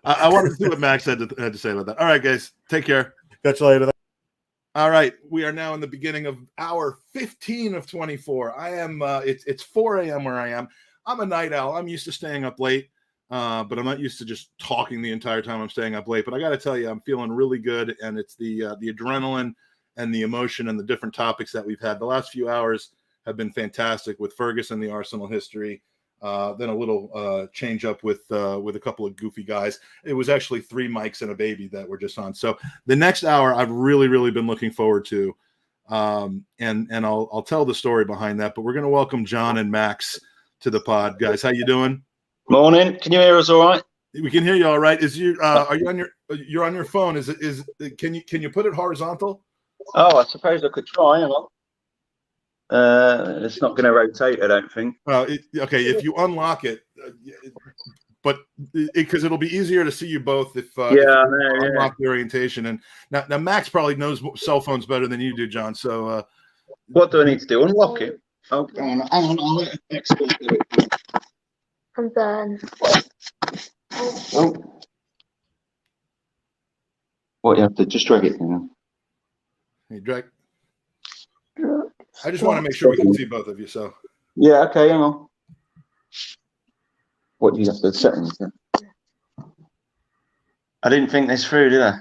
I wanted to see what Max had to say about that. All right, guys, take care. Catch you later. All right, we are now in the beginning of hour 15 of 24. I am. It's 4 a.m. where I am. I'm a night owl. I'm used to staying up late, but I'm not used to just talking the entire time I'm staying up late. But I got to tell you, I'm feeling really good, and it's the adrenaline and the emotion and the different topics that we've had. The last few hours have been fantastic with Fergus and the Arsenal history. Then a little change up with a couple of goofy guys. It was actually 3 mics and a baby that were just on. So the next hour I've really been looking forward to, and I'll tell the story behind that. But we're going to welcome John and Max to the pod, guys. How you doing? Morning. Can you hear us all right? We can hear you all right. Is you are you on you're on your phone? Can you put it horizontal? Oh, I suppose I could try. Hang on. It's not going to rotate, I don't think. Okay, if you unlock it, but because it'll be easier to see you both if you unlock the orientation. And now Max probably knows cell phones better than you do, John. So what do I need to do? Unlock it. Oh, hang on. I'll let expert do it. I'm done. Oh. What, you have to just drag it, you know? Hey, drag. I just want to make sure we can see both of you. So yeah, okay, hang on. What do you have to settings? I didn't think this through, did I?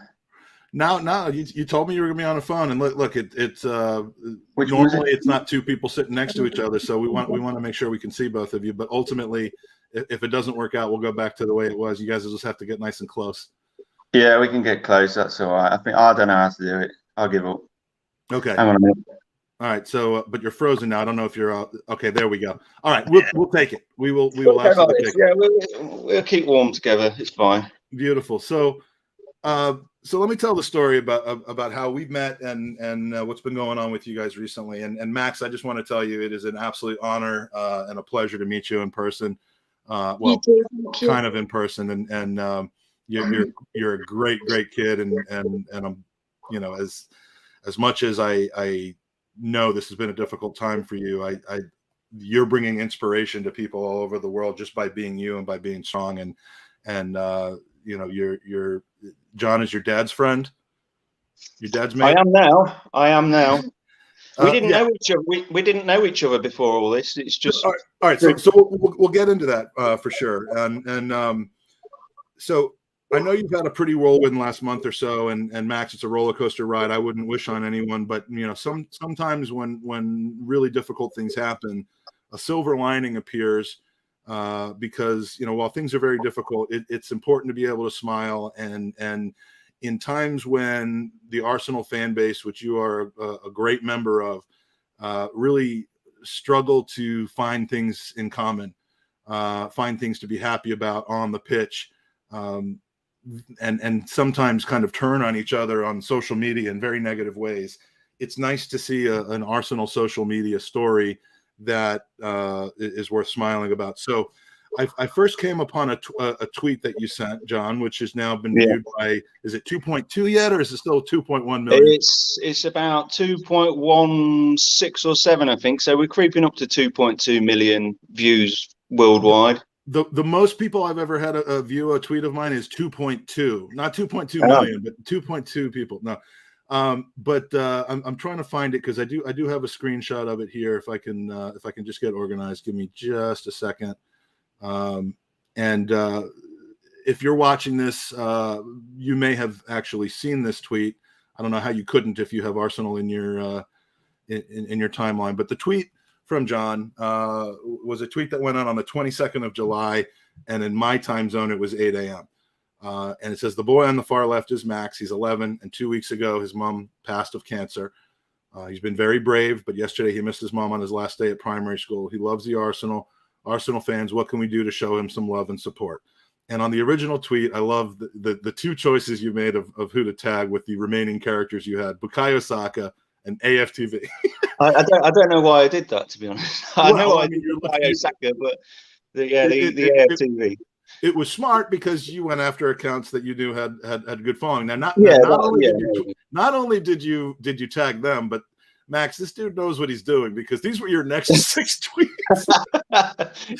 No, you told me you were gonna be on the phone, and look, it's normally it's not 2 people sitting next to each other, so we want to make sure we can see both of you. But ultimately, if it doesn't work out, we'll go back to the way it was. You guys will just have to get nice and close. Yeah, we can get close. That's all right. I don't know how to do it. I'll give up. Okay. Hang on a minute. All right. So, but you're frozen now. I don't know if you're okay. There we go. All right. We'll take it. We will absolutely take it. Yeah, we'll keep warm together. It's fine. Beautiful. So let me tell the story about how we've met and what's been going on with you guys recently. And Max, I just want to tell you, it is an absolute honor and a pleasure to meet you in person. Well, kind of in person, and you're a great kid, and I'm, as much as I know this has been a difficult time for you, you're bringing inspiration to people all over the world just by being you and by being strong, and you're John is your dad's friend, your dad's mate. I am now. We didn't know each other. We didn't know each other before all this. It's just all right. So we'll get into that for sure. And so I know you've had a pretty whirlwind last month or so, and Max, it's a roller coaster ride. I wouldn't wish on anyone, but sometimes when really difficult things happen, a silver lining appears. Because while things are very difficult, it's important to be able to smile, and in times when the Arsenal fan base, which you are a great member of, really struggle to find things in common, find things to be happy about on the pitch, and sometimes kind of turn on each other on social media in very negative ways. It's nice to see an Arsenal social media story that is worth smiling about. So I first came upon a tweet that you sent, John, which has now been viewed by, is it 2.2 yet, or is it still 2.1 million? It's about 2.16 or 7, I think. So we're creeping up to 2.2 million views worldwide. The most people I've ever had a view a tweet of mine is 2.2, not 2.2 million, but 2.2 people. No. But I'm trying to find it because I do have a screenshot of it here. If I can just get organized, give me just a second. And if you're watching this, you may have actually seen this tweet. I don't know how you couldn't if you have Arsenal in your in your timeline. But the tweet from John was a tweet that went out on the 22nd of July, and in my time zone it was 8 a.m. And it says, the boy on the far left is Max. He's 11, and 2 weeks ago, his mom passed of cancer. He's been very brave, but yesterday he missed his mom on his last day at primary school. He loves the Arsenal fans. What can we do to show him some love and support? And on the original tweet, I love the 2 choices you made of who to tag with the remaining characters you had, Bukayo Saka and AFTV. I don't know why I did that, to be honest. I know I did Bukayo Saka, but the AFTV. It was smart because you went after accounts that you knew had good following. Now, not only did you tag them, but Max, this dude knows what he's doing because these were your next 6 tweets.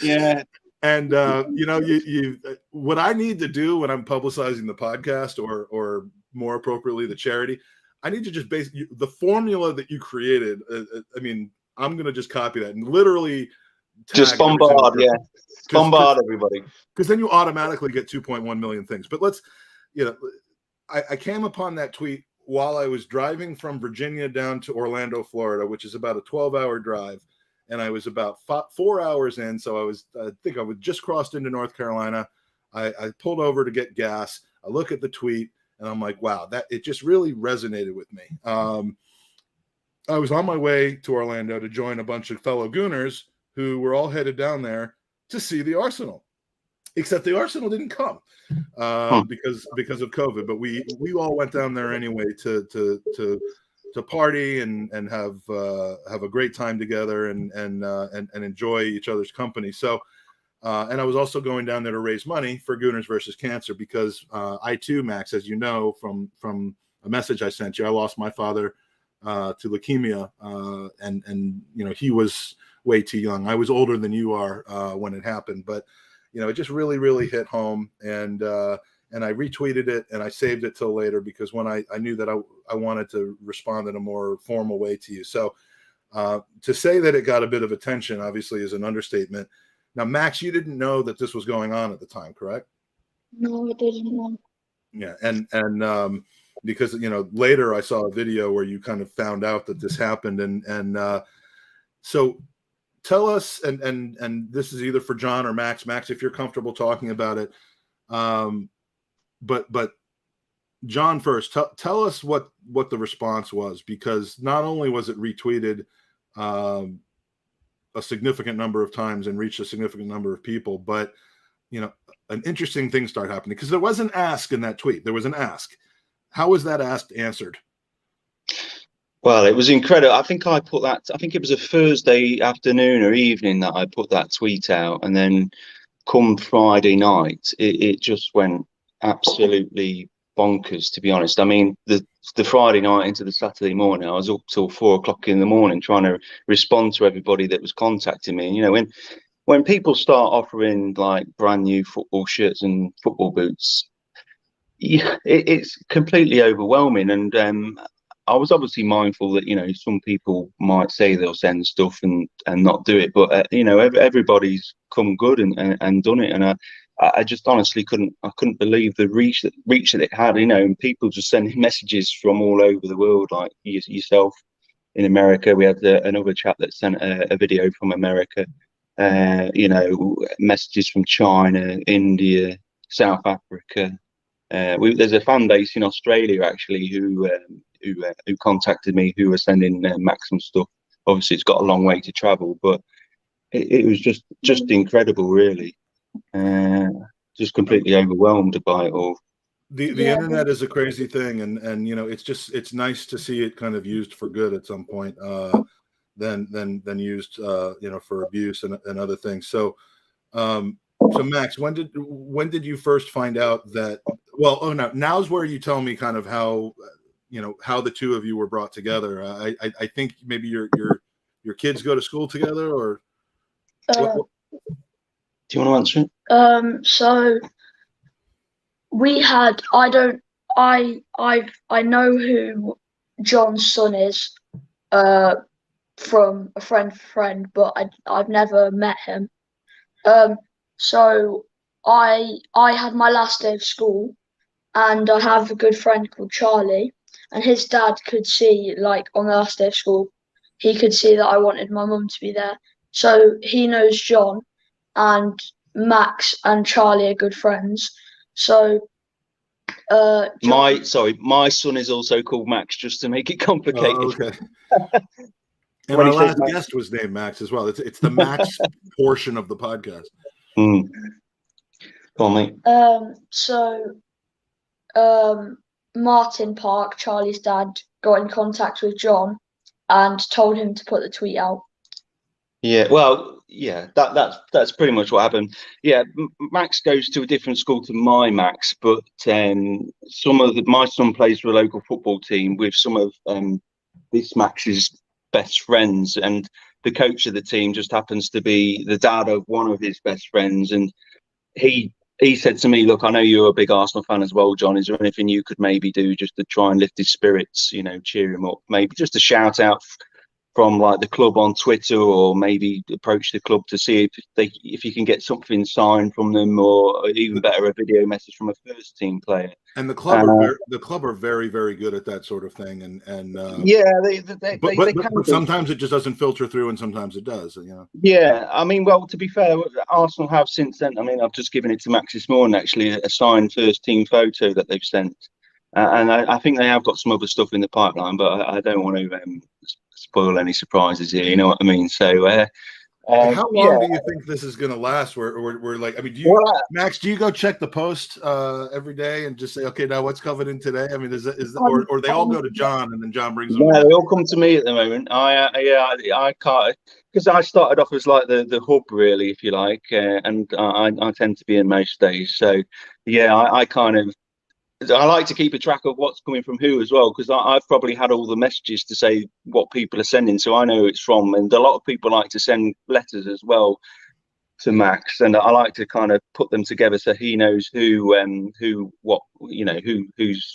Yeah, And you know, you what I need to do when I'm publicizing the podcast, or more appropriately, the charity, I need to just the formula that you created. I mean, I'm gonna just copy that and literally just bombard, bombard everybody, because then you automatically get 2.1 million things. But let's, you know, I came upon that tweet while I was driving from Virginia down to Orlando, Florida, which is about a 12-hour drive. And I was about 4 hours in. So I think I was just crossed into North Carolina. I pulled over to get gas. I look at the tweet and I'm like, wow, that it just really resonated with me. I was on my way to Orlando to join a bunch of fellow Gooners who were all headed down there to see the Arsenal, except the Arsenal didn't come because of COVID. But we all went down there anyway to party and have a great time together and enjoy each other's company. So, and I was also going down there to raise money for Gooners versus Cancer because I too, Max, as you know from a message I sent you, I lost my father to leukemia, and you know, he was way too young. I was older than you are when it happened, but you know, it just really hit home. And I retweeted it and I saved it till later because when I knew that I wanted to respond in a more formal way to you. So to say that it got a bit of attention obviously is an understatement. Now, Max, you didn't know that this was going on at the time, correct? No, I didn't know. Yeah, and because you know, later I saw a video where you kind of found out that this happened, and so tell us, and this is either for John or Max. Max, if you're comfortable talking about it. But John first, tell us what the response was, because not only was it retweeted a significant number of times and reached a significant number of people, but you know, an interesting thing started happening because there was an ask in that tweet. There was an ask. How was that ask answered? Well, it was incredible. I think it was a Thursday afternoon or evening that I put that tweet out, and then come Friday night, it just went absolutely bonkers, to be honest. I mean, the Friday night into the Saturday morning, I was up till 4 o'clock in the morning trying to respond to everybody that was contacting me. And, you know, when people start offering like brand new football shirts and football boots, it's completely overwhelming. And I was obviously mindful that, you know, some people might say they'll send stuff and not do it, but you know, everybody's come good and done it, and I just honestly couldn't believe the reach that it had, you know, and people just sending messages from all over the world, like yourself in America. We had another chap that sent a video from America, you know, messages from China, India, South Africa. There's a fan base in Australia actually who contacted me, who were sending Maxim stuff. Obviously, it's got a long way to travel, but it was just incredible, really. Just completely overwhelmed by it all. The internet is a crazy thing, and you know, it's nice to see it kind of used for good at some point, than used you know, for abuse and other things. So so Max, when did you first find out that? Well, now's where you tell me kind of how, you know, how the two of you were brought together. I think maybe your kids go to school together, or what? Do you want to answer it? So we had, I know who John's son is from a friend, but I've never met him. So I had my last day of school, and I have a good friend called Charlie, and his dad could see, like, on the last day of school, he could see that I wanted my mum to be there. So he knows John, and Max and Charlie are good friends. So my son is also called Max, just to make it complicated. Oh, okay. And our last guest was named Max as well. It's the Max portion of the podcast. Go on, mate. So Martin Park, Charlie's dad, got in contact with John and told him to put the tweet out. Yeah, well, yeah, that's pretty much what happened. Yeah, Max goes to a different school to my Max, but my son plays for a local football team with some of this Max's best friends, and the coach of the team just happens to be the dad of one of his best friends, and he said to me, "Look, I know you're a big Arsenal fan as well, John. Is there anything you could maybe do just to try and lift his spirits? You know, cheer him up. Maybe just a shout out from like the club on Twitter, or maybe approach the club to see if you can get something signed from them, or even better, a video message from a first team player." And the club are very, very good at that sort of thing. And but sometimes it just doesn't filter through, and sometimes it does. You know. Yeah, I mean, well, to be fair, Arsenal have since then. I mean, I've just given it to Max this morning, actually, a signed first team photo that they've sent, and I think they have got some other stuff in the pipeline, but I don't want to spoil any surprises here. You know what I mean? So. How long do you think this is going to last? We're like, I mean, Max, do you go check the post every day and just say, okay, now what's covered in today? I mean, or they all go to John and then John brings them? Yeah, they all come to me at the moment. I can't, because I started off as like the hub, really, if you like, and I tend to be in most days. So yeah, I like to keep a track of what's coming from who as well, because I've probably had all the messages to say what people are sending, so I know who it's from. And a lot of people like to send letters as well to Max, and I like to kind of put them together so he knows who's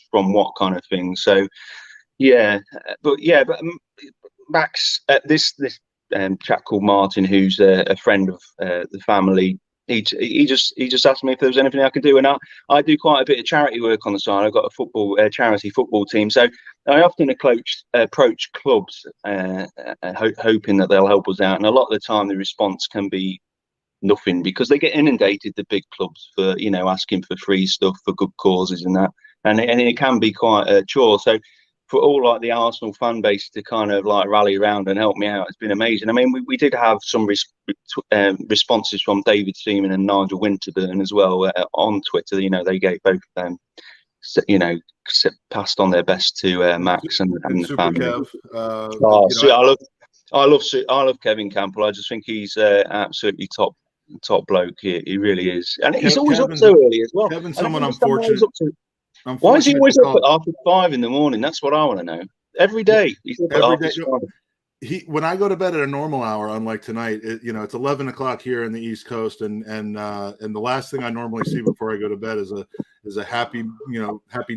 from what kind of thing. So but Max, this chap called Martin, who's a friend of the family. He just asked me if there was anything I could do, and I do quite a bit of charity work on the side. I've got a charity football team, so I often approach clubs hoping that they'll help us out, and a lot of the time the response can be nothing, because they get inundated, the big clubs, for asking for free stuff for good causes and that, and it can be quite a chore. So for all like the Arsenal fan base to kind of like rally around and help me out, it's been amazing. I mean, we did have some responses from David Seaman and Nigel Winterburn as well on Twitter. They gave both of them, passed on their best to Max and the family. I love Kevin Campbell. I just think he's absolutely top bloke. He really is, and he's always up so early as well. Kevin's someone unfortunate. Why is he always up at after 5 in the morning? That's what I want to know. Every day. He's up at after 5. When I go to bed at a normal hour, unlike tonight, it's 11 o'clock here in the East Coast, and the last thing I normally see before I go to bed is a happy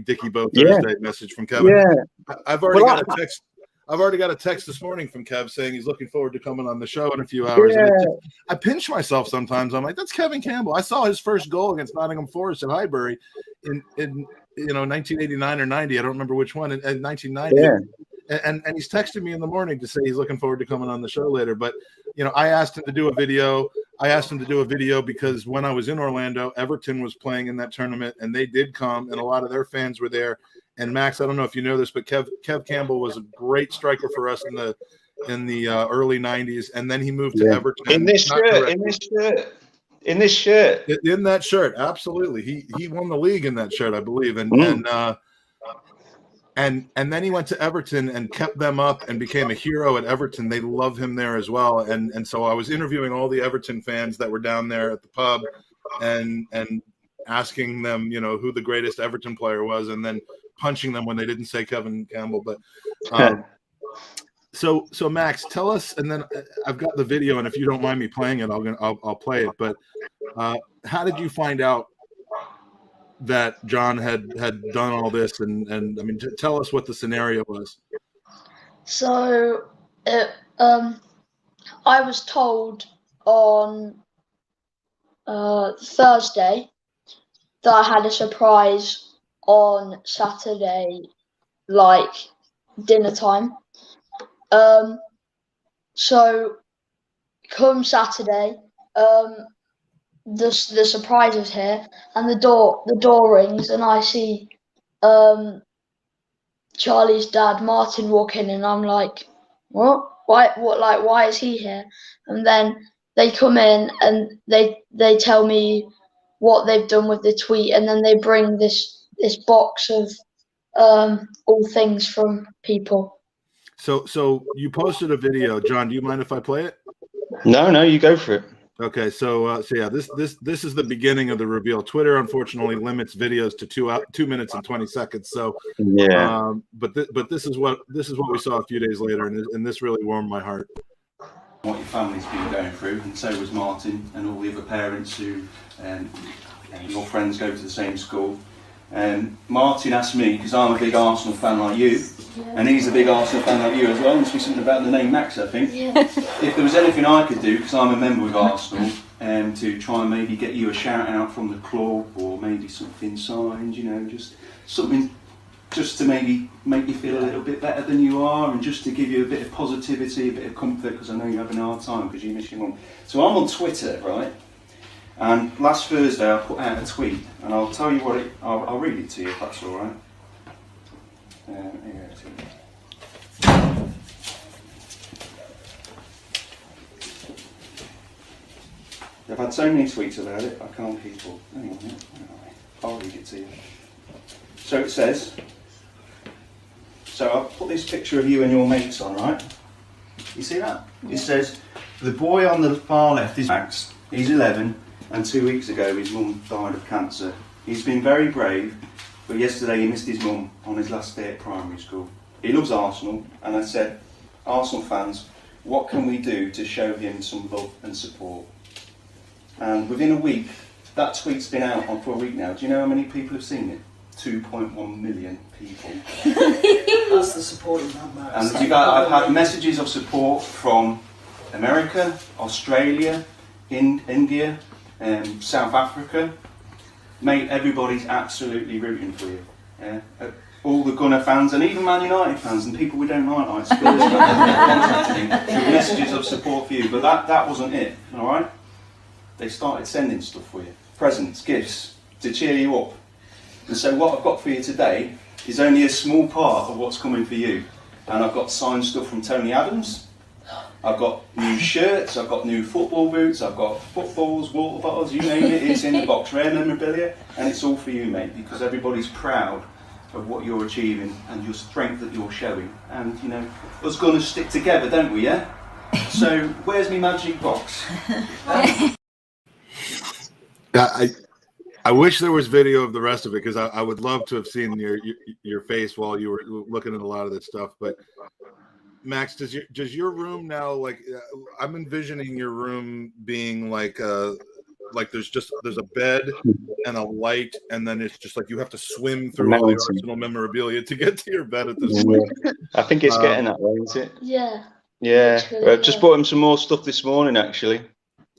Dickie Bow Thursday message from Kevin. Yeah. I've already got a text this morning from Kev saying he's looking forward to coming on the show in a few hours. Yeah. And I pinch myself sometimes. I'm like, that's Kevin Campbell. I saw his first goal against Nottingham Forest at Highbury in 1989 or 90. I don't remember which one. In 1990. Yeah. And he's texted me in the morning to say he's looking forward to coming on the show later. But I asked him to do a video. Because when I was in Orlando, Everton was playing in that tournament, and they did come, and a lot of their fans were there. And Max, I don't know if you know this, but Kev Campbell was a great striker for us in the early 90s, and then he moved to Everton. In this shirt. In that shirt, absolutely. He won the league in that shirt, I believe, and then he went to Everton and kept them up and became a hero at Everton. They love him there as well, and so I was interviewing all the Everton fans that were down there at the pub, and asking them, who the greatest Everton player was, and then punching them when they didn't say Kevin Campbell. But so Max, tell us, and then I've got the video, and if you don't mind me playing it, I'll play it. But how did you find out that John had done all this, and I mean, tell us what the scenario was. So I was told on Thursday that I had a surprise on Saturday, like dinner time. So come Saturday, the surprise is here, and the door rings, and I see Charlie's dad, Martin, walk in, and I'm like, what? Why is he here? And then they come in and they tell me what they've done with the tweet, and then they bring this box of all things from people. So you posted a video, John. Do you mind if I play it? No, you go for it. Okay, so yeah, this is the beginning of the reveal. Twitter unfortunately limits videos to 2 minutes and 20 seconds. So yeah, but this is what we saw a few days later, and this really warmed my heart. what your family's been going through, and so was Martin and all the other parents who your friends go to the same school. Martin asked me, because I'm a big Arsenal fan like you, and he's a big Arsenal fan like you as well, must be something about the name Max, I think. Yeah. If there was anything I could do, because I'm a member of Arsenal, to try and maybe get you a shout out from the club, or maybe something signed, you know, just something just to maybe make you feel a little bit better than you are, and just to give you a bit of positivity, a bit of comfort, because I know you're having a hard time because you miss your mum. So I'm on Twitter, right? And last Thursday I put out a tweet, and I'll tell you what I'll read it to you if that's all right. Here it is. I've had so many tweets about it, I can't keep up. Hang on, I'll read it to you. So it says, so I've put this picture of you and your mates on, right? You see that? It says, the boy on the far left is Max, he's 11, and 2 weeks ago his mum died of cancer. He's been very brave, but yesterday he missed his mum on his last day at primary school. He loves Arsenal, and I said, Arsenal fans, what can we do to show him some love and support? And within a week, that tweet's been out on for a week now. Do you know how many people have seen it? 2.1 million people. That's the support of that man. And I've had messages of support from America, Australia, India, South Africa. Mate, everybody's absolutely rooting for you. Yeah? All the Gunner fans, and even Man United fans, and people we don't like Spurs fans, with messages of support for you. But that wasn't it, all right? They started sending stuff for you. Presents, gifts, to cheer you up. And so what I've got for you today is only a small part of what's coming for you. And I've got signed stuff from Tony Adams. I've got new shirts, I've got new football boots, I've got footballs, water bottles, you name it, it's in the box. Rare memorabilia, and it's all for you, mate, because everybody's proud of what you're achieving and your strength that you're showing. And, you know, us going to stick together, don't we, yeah? So, where's my magic box? I wish there was video of the rest of it, because I would love to have seen your face while you were looking at a lot of this stuff. But Max, does your room now, like, I'm envisioning your room being like there's a bed and a light, and then it's just like you have to swim through all the Arsenal memorabilia to get to your bed at this point. I think it's getting that way, isn't it? Yeah. Yeah. I've just bought him some more stuff this morning, actually.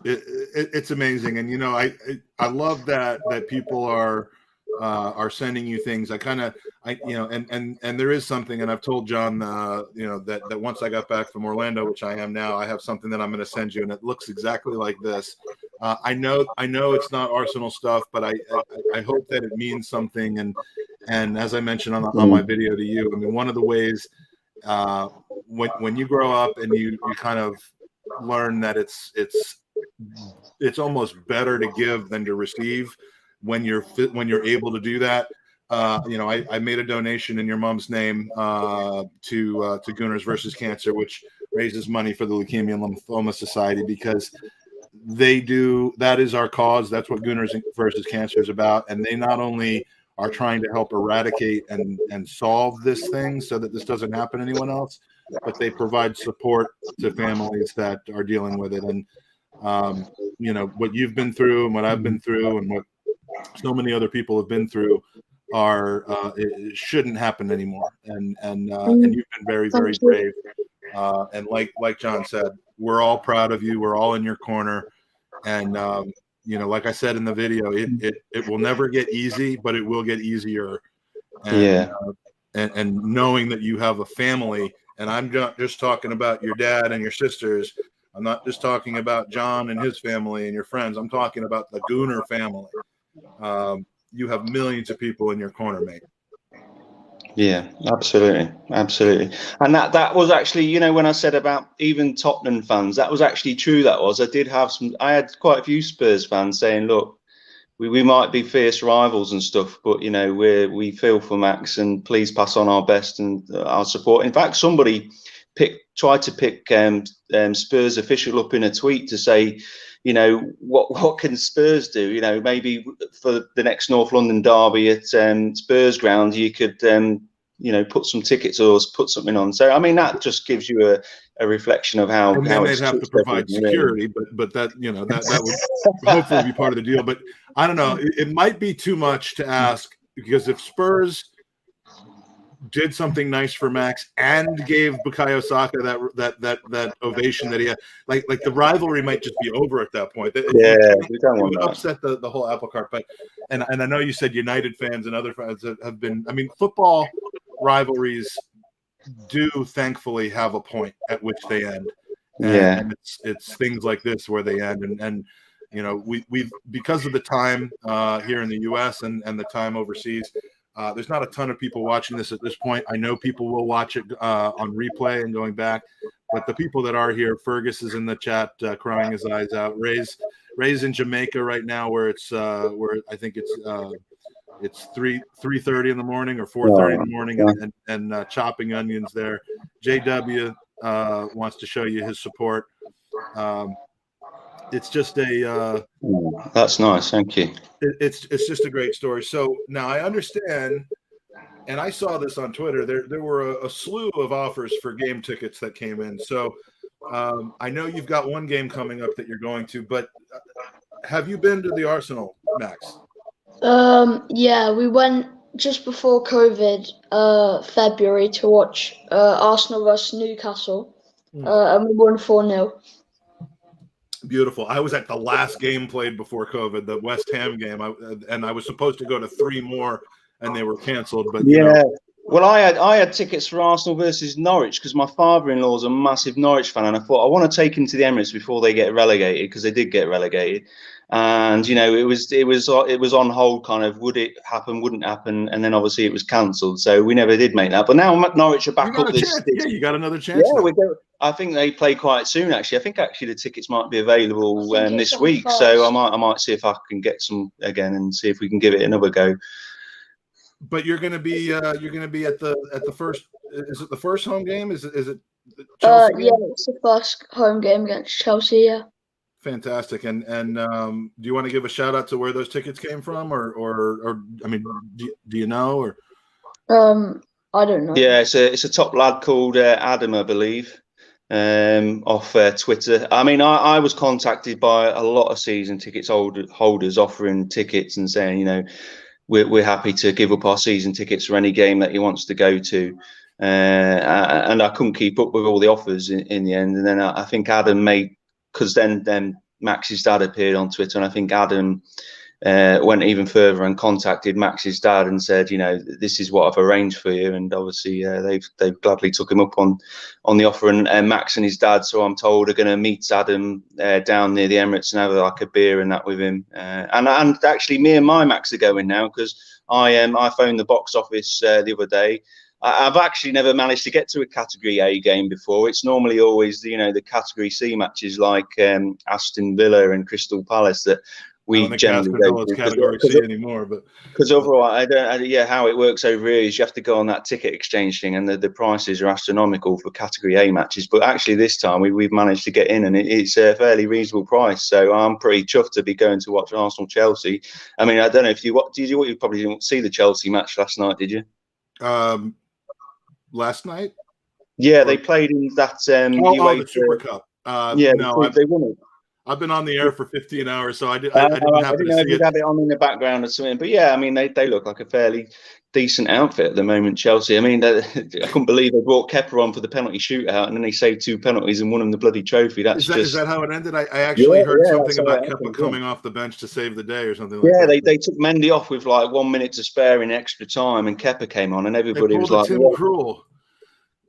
It's amazing, and you know, I love that people are sending you things. And there is something, and I've told John, that once I got back from Orlando, which I am now, I have something that I'm going to send you, and it looks exactly like this. I know it's not Arsenal stuff, but I hope that it means something. And as I mentioned on my video to you, I mean, one of the ways when you grow up and you kind of learn that it's almost better to give than to receive when you're able to do that. I made a donation in your mom's name to Gooners versus Cancer, which raises money for the Leukemia and Lymphoma Society, because that is our cause. That's what Gooners versus Cancer is about. And they not only are trying to help eradicate and solve this thing so that this doesn't happen to anyone else, but they provide support to families that are dealing with it. And what you've been through and what I've been through and what so many other people have been through it shouldn't happen anymore. And you've been very, very brave. And like John said, we're all proud of you. We're all in your corner. And like I said in the video, it will never get easy, but it will get easier. And, and knowing that you have a family, and I'm not just talking about your dad and your sisters. I'm not just talking about John and his family and your friends. I'm talking about the Gooner family. You have millions of people in your corner, mate. Yeah, absolutely. And that was actually, when I said about even Tottenham fans, that was actually true. I had quite a few Spurs fans saying, look, we might be fierce rivals and stuff, but we feel for Max, and please pass on our best and our support. In fact, somebody tried to pick Spurs official up in a tweet to say, what can Spurs do? Maybe for the next North London derby at Spurs ground, you could put some tickets or put something on. So I mean, that just gives you a reflection of how And then it's they'd have to touched provide everyone, really. security, but that that would hopefully be part of the deal. But I don't know. It might be too much to ask, because if Spurs did something nice for Max and gave Bukayo Saka that ovation that he had, like the rivalry might just be over at that point. Yeah, we don't It want would that. upset the whole apple cart. But and I know you said United fans and other fans have been. I mean, football rivalries do thankfully have a point at which they end. And it's things like this where they end. And you know, we've because of the time here in the US and the time overseas, there's not a ton of people watching this at this point. I know people will watch it on replay and going back, but the people that are here, Fergus is in the chat crying his eyes out. Ray's in Jamaica right now, where it's where I think it's 3:30 in the morning or 4:30 in the morning, and chopping onions there. JW wants to show you his support. It's just that's nice, thank you. It's just a great story. So now I understand, and I saw this on Twitter. There were a slew of offers for game tickets that came in. So I know you've got one game coming up that you're going to, but have you been to the Arsenal, Max? Yeah, we went just before COVID, February, to watch Arsenal vs Newcastle, and we won 4-0. Beautiful. I was at the last game played before COVID, the West Ham game, and I was supposed to go to 3 more, and they were canceled. But you know. Well, I had tickets for Arsenal versus Norwich because my father-in-law is a massive Norwich fan, and I thought I want to take him to the Emirates before they get relegated, because they did get relegated. And you know, it was on hold, kind of would it happen, wouldn't happen, and then obviously it was cancelled, so we never did make that. But now Norwich are back up this. Yeah, you got another chance. Yeah, we go. I think they play quite soon. Actually, I think the tickets might be available this week, so I might see if I can get some again and see if we can give it another go. But you're going to be at the first. Is it the first home game? Is it Chelsea? Yeah, it's the first home game against Chelsea. Yeah. Fantastic. And do you want to give a shout out to where those tickets came from, or I mean, do you know, or? I don't know. Yeah, it's a top lad called Adam, I believe, off Twitter. I mean, I was contacted by a lot of season tickets holders offering tickets and saying, you know, we're happy to give up our season tickets for any game that he wants to go to. And I couldn't keep up with all the offers in the end. And then I think Adam because then Max's dad appeared on Twitter, and I think Adam went even further and contacted Max's dad and said, you know, this is what I've arranged for you. And obviously they've gladly took him up on the offer. And Max and his dad, so I'm told, are going to meet Adam down near the Emirates and have like a beer and that with him. And actually, me and my Max are going now, because I phoned the box office the other day. I've actually never managed to get to a Category A game before. It's normally always the Category C matches like Aston Villa and Crystal Palace that we generally go to. Category C anymore, but because overall, how it works over here is you have to go on that ticket exchange thing, and the prices are astronomical for Category A matches. But actually, this time we've managed to get in, and it's a fairly reasonable price. So I'm pretty chuffed to be going to watch Arsenal Chelsea. I mean, I don't know if you probably didn't see the Chelsea match last night, did you? Last night? Yeah, they played in that. The Super Cup. They won it. I've been on the air for 15 hours, so I didn't happen to see it. Had it on in the background or something, but yeah, I mean, they look like a fairly decent outfit at the moment, Chelsea. I mean, I couldn't believe they brought Kepa on for the penalty shootout, and then they saved 2 penalties and won them the bloody trophy. Is that how it ended? I actually heard something about Kepa coming off the bench to save the day or something like that. Yeah, they took Mendy off with like 1 minute to spare in extra time, and Kepa came on, and everybody was like, Tim Krul.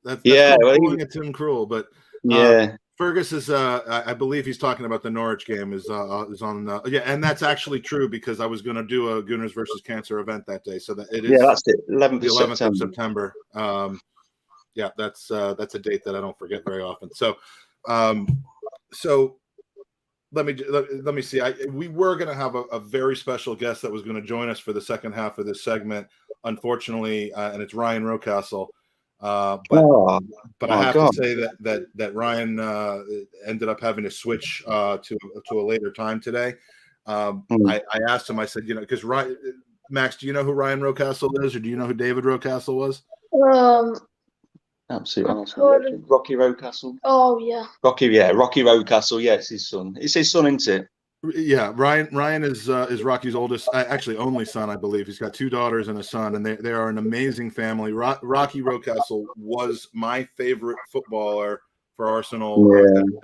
That's Tim Krul, but yeah. Fergus is, I believe he's talking about the Norwich game is on, and that's actually true, because I was going to do a Gooners versus Cancer event that day, so that it is. Yeah, that's it. 11th of September. Yeah, that's a date that I don't forget very often. So, let me see. We were going to have a very special guest that was going to join us for the second half of this segment. Unfortunately, and it's Ryan Rocastle. But I have to say that Ryan ended up having to switch to a later time today. I asked him. I said, because Max, do you know who Ryan Rocastle is, or do you know who David Rocastle was? Absolute Arsenal legend. Rocky Rocastle. Oh yeah. Rocky Rocastle. Yeah, it's his son. It's his son, isn't it? Yeah, Ryan is Rocky's oldest, actually only son, I believe. He's got 2 daughters and a son, and they are an amazing family. Rocky Rocastle was my favorite footballer for Arsenal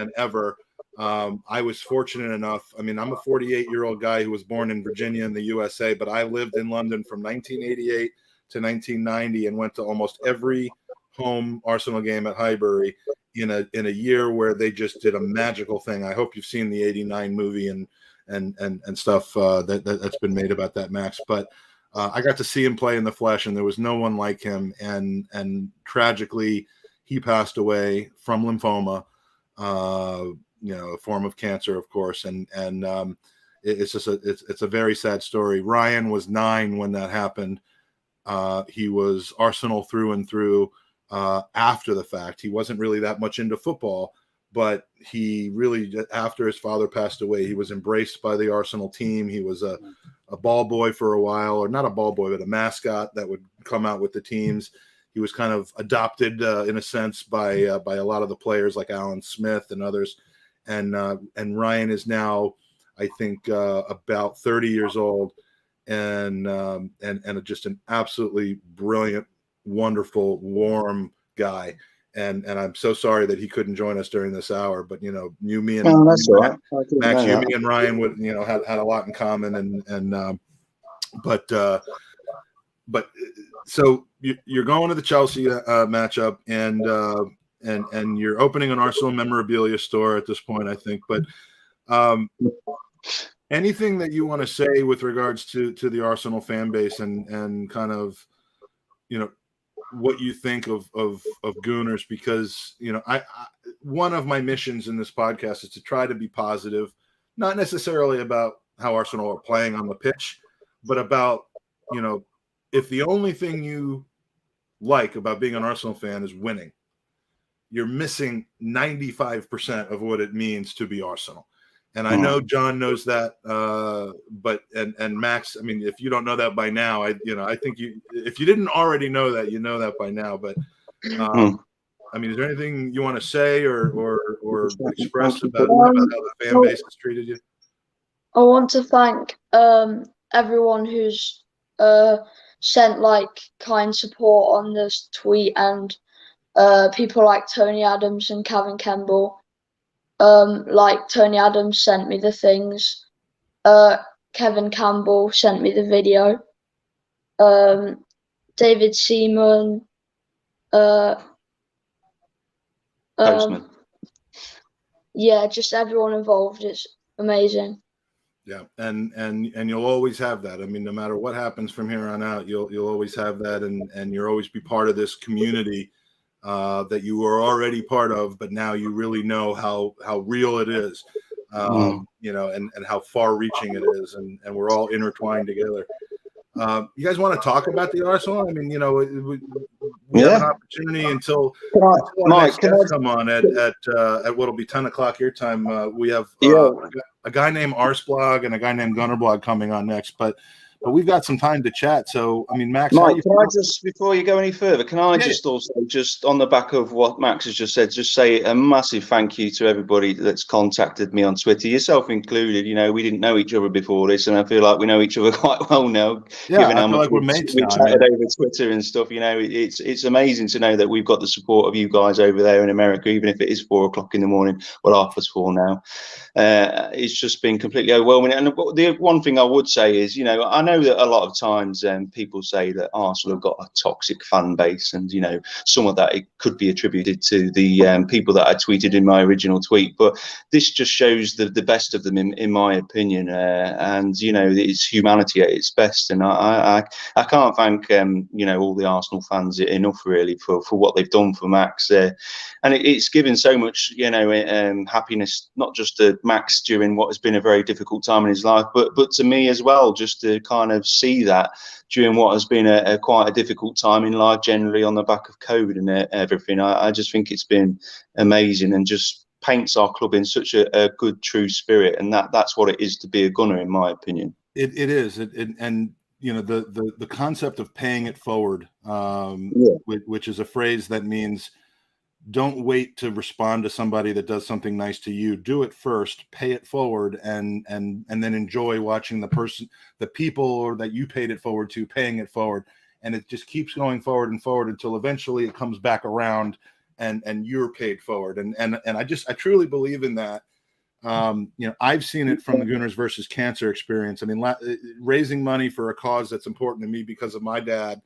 and ever. I was fortunate enough. I mean, I'm a 48-year-old guy who was born in Virginia in the USA, but I lived in London from 1988 to 1990 and went to almost every home Arsenal game at Highbury in a year where they just did a magical thing. I hope you've seen the '89 movie and stuff that's been made about that, Max. But I got to see him play in the flesh, and there was no one like him. And tragically, he passed away from lymphoma, a form of cancer, of course. And it's just it's a very sad story. Ryan was 9 when that happened. He was Arsenal through and through. After the fact, he wasn't really that much into football, but he really, after his father passed away, he was embraced by the Arsenal team. He was a ball boy for a while, or not a ball boy, but a mascot that would come out with the teams. He was kind of adopted in a sense by a lot of the players like Alan Smith and others. And Ryan is now, I think, about 30 years old, and just an absolutely brilliant, wonderful, warm guy. And I'm so sorry that he couldn't join us during this hour, but me and Max, you, me and Ryan would had a lot in common, but so you're going to the Chelsea matchup, and you're opening an Arsenal memorabilia store at this point, I think. But anything that you want to say with regards to the Arsenal fan base and kind of what you think of Gooners, because I one of my missions in this podcast is to try to be positive, not necessarily about how Arsenal are playing on the pitch, but about if the only thing you like about being an Arsenal fan is winning, you're missing 95% of what it means to be Arsenal. And I know John knows that, but Max, I mean, if you don't know that by now, I think if you didn't already know that, you know that by now. But I mean, is there anything you want to say or express about how the fan base has treated you? I want to thank everyone who's sent kind support on this tweet, and people like Tony Adams and Kevin Campbell. Tony Adams sent me the things. Kevin Campbell sent me the video. David Seaman. Postman. Yeah, just everyone involved. It's amazing. Yeah, and you'll always have that. I mean, no matter what happens from here on out, you'll always have that, and you'll always be part of this community that you were already part of, but now you really know how real it is, and how far-reaching it is, and we're all intertwined together. You guys want to talk about the Arsenal? I mean, we have an opportunity until Mike come on at what'll be 10 o'clock your time. We have a guy named Arsblog and a guy named Gunnerblog coming on next, but we've got some time to chat. So, I mean, Max, Mike, can I just, before you go any further, can I just also, just on the back of what Max has just said, just say a massive thank you to everybody that's contacted me on Twitter, yourself included. We didn't know each other before this, and I feel like we know each other quite well now. Yeah, I feel like we're mates now. We chatted over Twitter and stuff. It's amazing to know that we've got the support of you guys over there in America, even if it is 4 o'clock in the morning, well, 4:30 now. It's just been completely overwhelming. And the one thing I would say is, I know that a lot of times people say that Arsenal have got a toxic fan base, and some of that it could be attributed to the people that I tweeted in my original tweet, but this just shows the best of them in my opinion, and it's humanity at its best, and I can't thank all the Arsenal fans enough really for what they've done for Max, and it's given so much happiness, not just to Max during what has been a very difficult time in his life, but to me as well, just to kind of see that during what has been a quite a difficult time in life generally on the back of COVID and everything. I just think it's been amazing, and just paints our club in such a good, true spirit, and that's what it is to be a Gunner, in my opinion. It is, and the concept of paying it forward, which is a phrase that means don't wait to respond to somebody that does something nice to you. Do it first, pay it forward, and then enjoy watching the people that you paid it forward to paying it forward. And it just keeps going forward and forward until eventually it comes back around and you're paid forward. And I truly believe in that. I've seen it from the Gooners versus Cancer experience. I mean, raising money for a cause that's important to me because of my dad.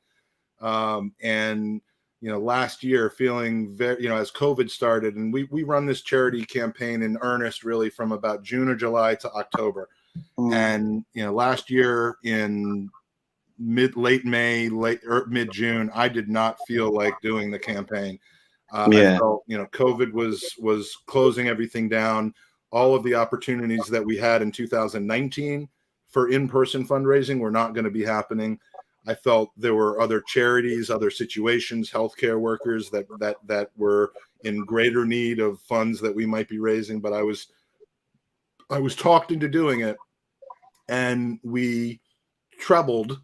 Last year feeling very, as COVID started, and we run this charity campaign in earnest really from about June or July to October. And, last year in late May, mid June, I did not feel like doing the campaign. I felt, COVID was closing everything down. All of the opportunities that we had in 2019 for in-person fundraising were not going to be happening. I felt there were other charities, other situations, healthcare workers that were in greater need of funds that we might be raising. But I was talked into doing it, and we trebled.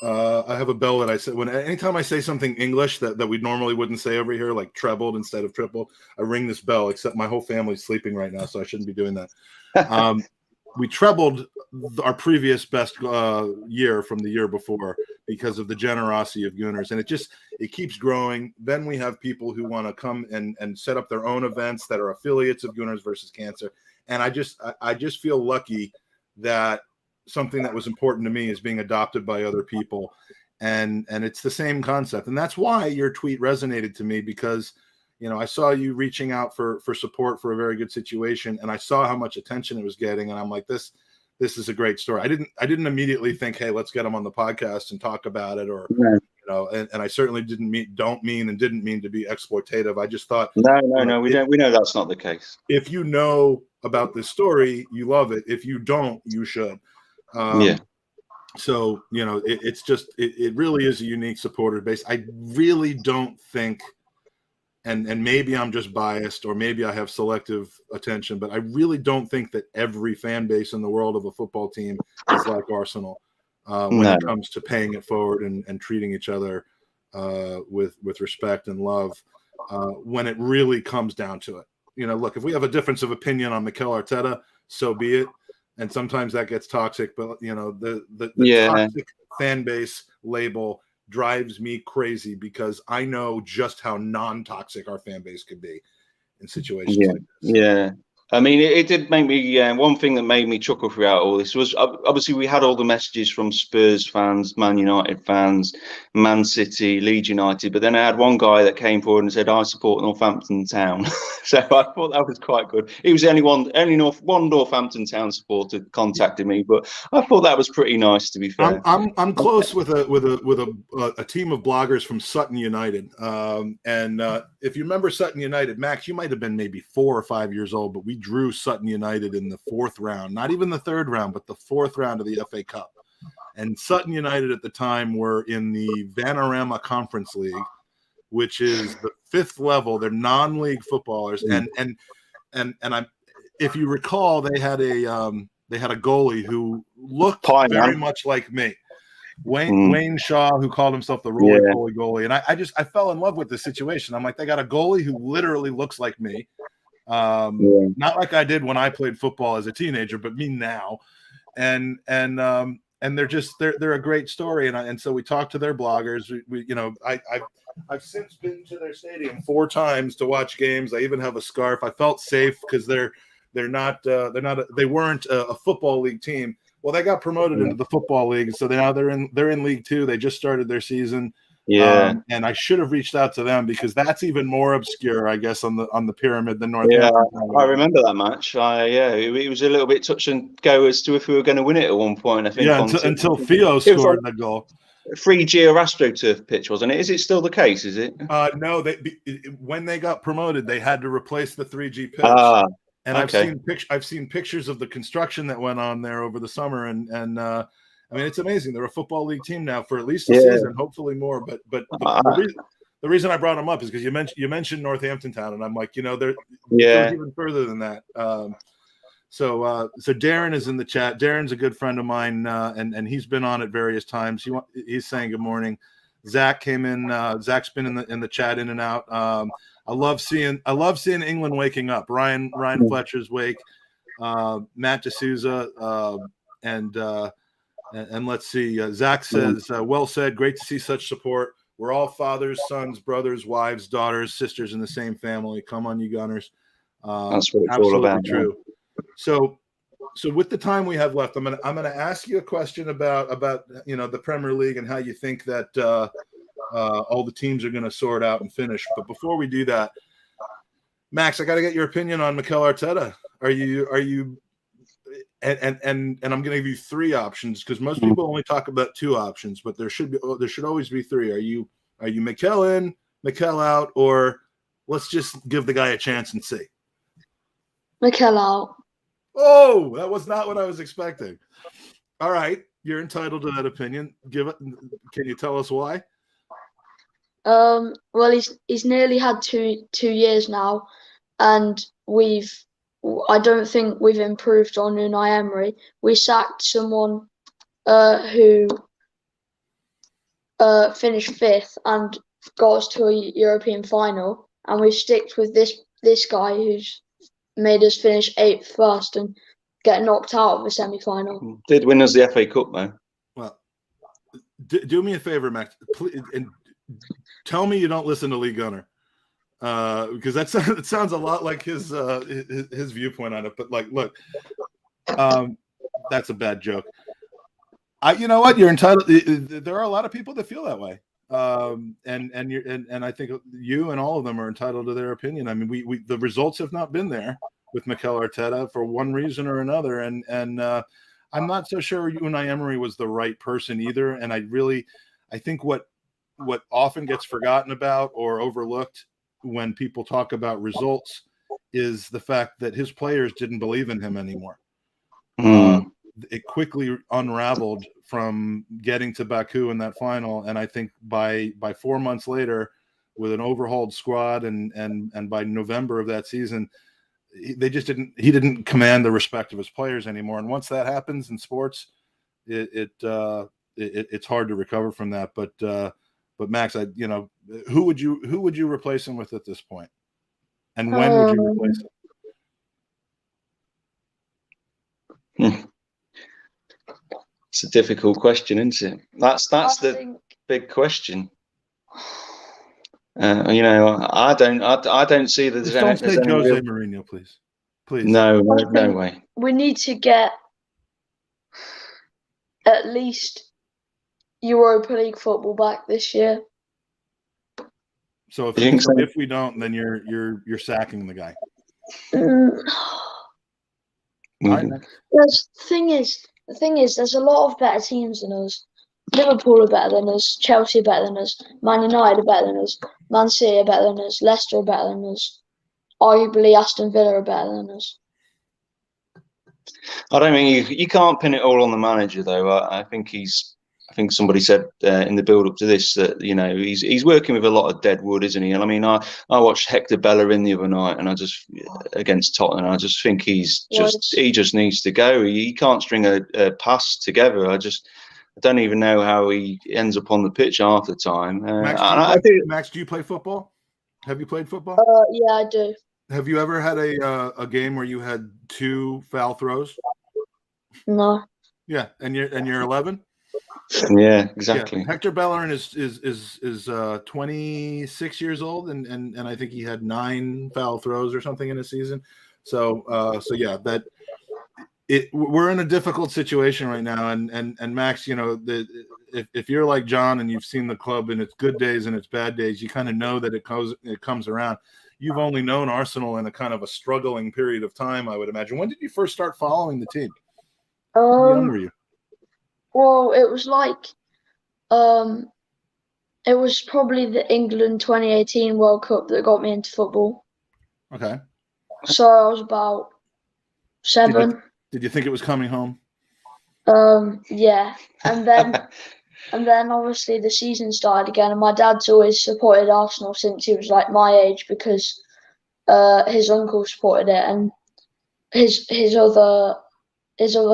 I have a bell that I say anytime I say something English that we normally wouldn't say over here, like trebled instead of triple, I ring this bell, except my whole family's sleeping right now, so I shouldn't be doing that. We trebled our previous best year from the year before because of the generosity of Gooners, and it keeps growing. Then we have people who want to come and set up their own events that are affiliates of Gooners versus Cancer, and I just feel lucky that something that was important to me is being adopted by other people, and it's the same concept. And that's why your tweet resonated to me, because I saw you reaching out for support for a very good situation, and I saw how much attention it was getting, and I'm like, this is a great story. I didn't immediately think, hey, let's get him on the podcast and talk about it, or and I certainly didn't mean to be exploitative. I just thought, no, we know that's not the case. If you know about this story, you love it. If you don't, you should. So, it really is a unique supporter base. I really don't think, and maybe I'm just biased, or maybe I have selective attention, but I really don't think that every fan base in the world of a football team is like Arsenal when it comes to paying it forward and treating each other with respect and love when it really comes down to it. Look, if we have a difference of opinion on Mikel Arteta, so be it. And sometimes that gets toxic, but the toxic fan base label drives me crazy, because I know just how non-toxic our fan base could be in situations like this. Yeah. I mean, it did make me, one thing that made me chuckle throughout all this was, obviously we had all the messages from Spurs fans, Man United fans, Man City, Leeds United, but then I had one guy that came forward and said, I support Northampton Town. So I thought that was quite good. He was only one Northampton Town supporter contacted me, but I thought that was pretty nice, to be fair. I'm close with a team of bloggers from Sutton United. And if you remember Sutton United, Max, you might have been maybe 4 or 5 years old, but we drew Sutton United in the 4th round, not even the 3rd round, but the 4th round of the FA Cup. And Sutton United at the time were in the Vanarama Conference League, which is the 5th level. They're non-league footballers, and if you recall, they had a goalie who looked very much like me, Wayne Shaw, who called himself the roly-poly goalie. And I fell in love with the situation. I'm like, they got a goalie who literally looks like me. Not like I did when I played football as a teenager, but me now. And they're a great story. And so we talked to their bloggers. I've since been to their stadium 4 times to watch games. I even have a scarf. I felt safe because they weren't a football league team. Well, they got promoted into the football league, so they're in League 2. They just started their season. And I should have reached out to them, because that's even more obscure, I guess, on the pyramid than Northampton. I remember that match. It was a little bit touch and go as to if we were going to win it at one point, I think. Yeah, until Theo scored the goal. 3G AstroTurf pitch, wasn't it? Is it still the case? Is it? No. When they got promoted, they had to replace the 3G pitch. And okay. I've seen pictures of the construction that went on there over the summer, and I mean, it's amazing. They're a football league team now for at least a season, hopefully more. But the reason I brought them up is because you mentioned Northampton Town, and I'm like, they're even further than that. So Darren is in the chat. Darren's a good friend of mine, and he's been on at various times. He's saying good morning. Zach came in. Zach's been in the chat in and out. I love seeing England waking up. Ryan Fletcher's wake. Matt D'Souza, and let's see. Zach says, "Well said. Great to see such support. We're all fathers, sons, brothers, wives, daughters, sisters in the same family. Come on, you Gunners." That's what it's all about. True. So with the time we have left, I'm gonna ask you a question about the Premier League and how you think that all the teams are going to sort out and finish. But before we do that, Max, I got to get your opinion on Mikel Arteta. Are you and I'm going to give you three options because most people only talk about two options, but there should always be three. Are you Mikel in, Mikel out, or let's just give the guy a chance and see? Mikel out. Oh, that was not what I was expecting. All right, you're entitled to that opinion. Can you tell us why? Well, he's nearly had two years now, and I don't think we've improved on Unai Emery. We sacked someone who finished fifth and got us to a European final, and we've sticked with this guy who's made us finish eighth first and get knocked out of the semi-final. Did win us the FA Cup though. Well, do me a favor, Max, please, and tell me you don't listen to Lee Gunner, because it sounds a lot like his viewpoint on it. But look, that's a bad joke. You know what? You're entitled. There are a lot of people that feel that way, and I think you and all of them are entitled to their opinion. I mean, we the results have not been there with Mikel Arteta for one reason or another, and I'm not so sure Unai Emery was the right person either. And I think what often gets forgotten about or overlooked when people talk about results is the fact that his players didn't believe in him anymore. It quickly unraveled from getting to Baku in that final, and I think by 4 months later, with an overhauled squad and by November of that season, he didn't command the respect of his players anymore. And once that happens in sports, it's hard to recover from that. But Max, who would you replace him with at this point, and when would you replace him? It's a difficult question, isn't it? That's the big question. I don't see that. Don't say Jose Mourinho, please. No way. We need to get at least Europa League football back this year. So if we don't, then you're sacking the guy. The thing is, there's a lot of better teams than us. Liverpool are better than us. Chelsea are better than us. Man United are better than us. Man City are better than us. Leicester are better than us. Arguably, Aston Villa are better than us. I don't think you can't pin it all on the manager, though. I think somebody said in the build-up to this that he's working with a lot of dead wood, isn't he? And I mean, I watched Hector Bellerin the other night, and against Tottenham, I just think he just needs to go. He can't string a pass together. I don't even know how he ends up on the pitch half the time. Max, do you play football? Have you played football? Yeah, I do. Have you ever had a game where you had two foul throws? No. Yeah, and you're 11. Yeah, exactly. Yeah. Hector Bellerin is 26 years old, and I think he had 9 foul throws or something in a season. So yeah, we're in a difficult situation right now, and Max, if you're like John and you've seen the club in its good days and its bad days, you kind of know that it comes around. You've only known Arsenal in a kind of a struggling period of time, I would imagine. When did you first start following the team? How young were you? Well, it was it was probably the England 2018 World Cup that got me into football. Okay. So I was about 7. Did you think it was coming home? Yeah, and then obviously the season started again, and my dad's always supported Arsenal since he was like my age because his uncle supported it, and his other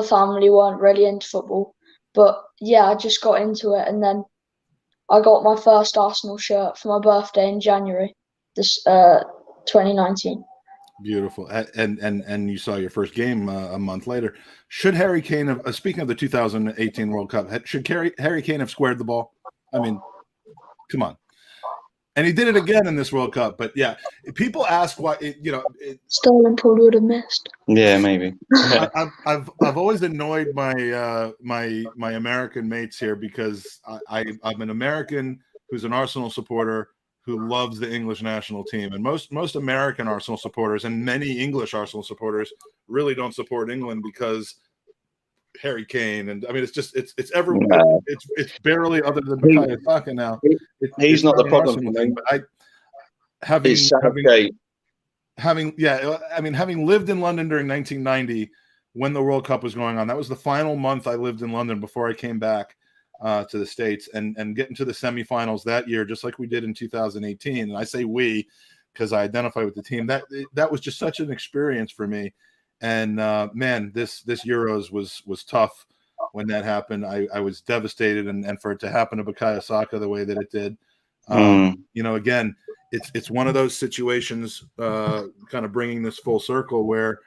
family weren't really into football. But yeah, I just got into it, and then I got my first Arsenal shirt for my birthday in January, 2019. Beautiful. And you saw your first game a month later. Should Harry Kane have, speaking of the 2018 World Cup, should Harry Kane have squared the ball? I mean, come on. And he did it again in this World Cup. But yeah, people ask why, Sterling probably would have missed. Yeah, maybe. I've always annoyed my my American mates here because I'm an American who's an Arsenal supporter who loves the English national team, and most American Arsenal supporters and many English Arsenal supporters really don't support England because Harry Kane, and I mean it's barely, other than Mikey Herz now. He's not the problem for me. But having lived in London during 1990 when the World Cup was going on, that was the final month I lived in London before I came back to the States, and getting to the semifinals that year, just like we did in 2018. And I say we because I identify with the team. That was just such an experience for me. And man, this Euros was tough when that happened. I was devastated, and for it to happen to Bukayo Saka the way that it did, again, it's one of those situations, kind of bringing this full circle, where